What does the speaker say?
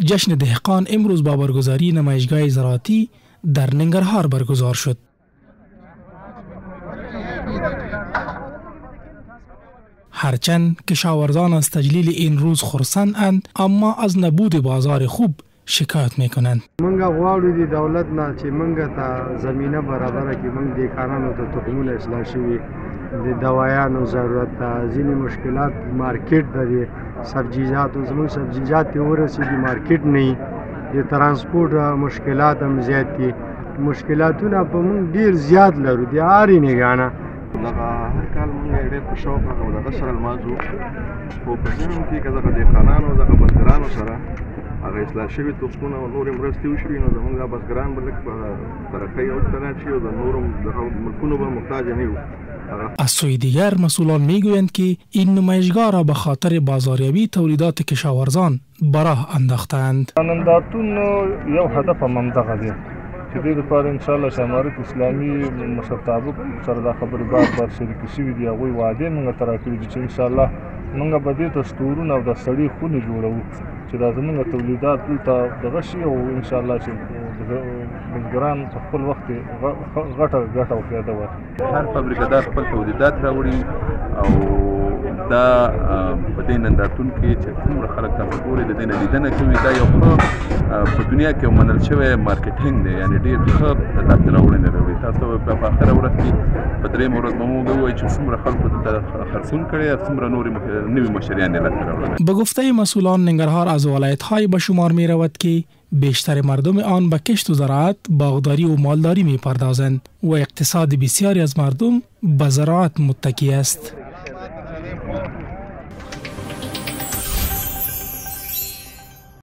جشن دهقان امروز با برگزاری نمایشگاه زراعتی در ننگرهار برگزار شد. هرچند کشاورزان از تجلیل این روز خرسندند، اما از نبود بازار خوب شکایت میکنند. منګه غواړو د دولت نه چې منګه ته زمینه برابره کړي، موږ د کارانو ته تخمونه اصلاح شوي، د دوایانو ضرورت ته، ځینې مشکلات مارکیټ د سبزیجاتو، زموږ سبزیجات ته ورسېږي مارکیټ نه وي، د ترانسپورټ مشکلات هم زیات دي. مشکلاتونه په موږ ډېر زیات لرو د هرې نګانه. دغه هر کال موږ ډېر په شوق او دغه سره لمانځو، خو په ذهن کې که دغه دهقانانو دغه بزګرانو سره هغه اصلاح شوي تخمونه او نورې مرستې وشوي، نو زموږ بزګران به لږ په ترقۍ او اقتدار شي او د نورو دغه ملکونو به محتاج نه وي. از سوی دیگر مسئولان میگویند که این نمایشگاه را به خاطر بازاریابی تولیدات کشاورزان به راه انداختند. نندارتون یو هدف هم همدغه دی چې دې لپاره انشاءالله چې امارت اسلامي مشرتابه سره دا خبرې بار شریکې شوي دي، هغوی وعدې موږ ته راکړي دي چې انشاءالله موږ به دې ته سټورونه او د سړې خونې جوړوو چې دا زموږ تولیدات دلته دغه شي او انشاءالله چې بزګران په خپل وخت غټه ګټه او فایده ورکړي. هر فابریکه‌دار خپل تولیدات راوړي او دا په دې نندارتون کې چې څومره خلک تاسو ګورئ د دې نه لیدنه کوي، دا یو په دنیا کې منل شوی مارکیټینګ دی، یعنې ډېر ښه لاسته راوړنې راوړي. تاسو په آخره ورځ کې په درېیمه ورځ به موږ ووایو چې څومره خلکو ته خرڅون کړی او څومره نوي مشتریان یې لاسته راوړل. به گفته مسئولان ننگرهار از ولایت‌های به شمار می رود که بیشتر مردم آن به کشت و زراعت، باغداری و مالداری می پردازند و اقتصاد بسیاری از مردم به زراعت متکی است.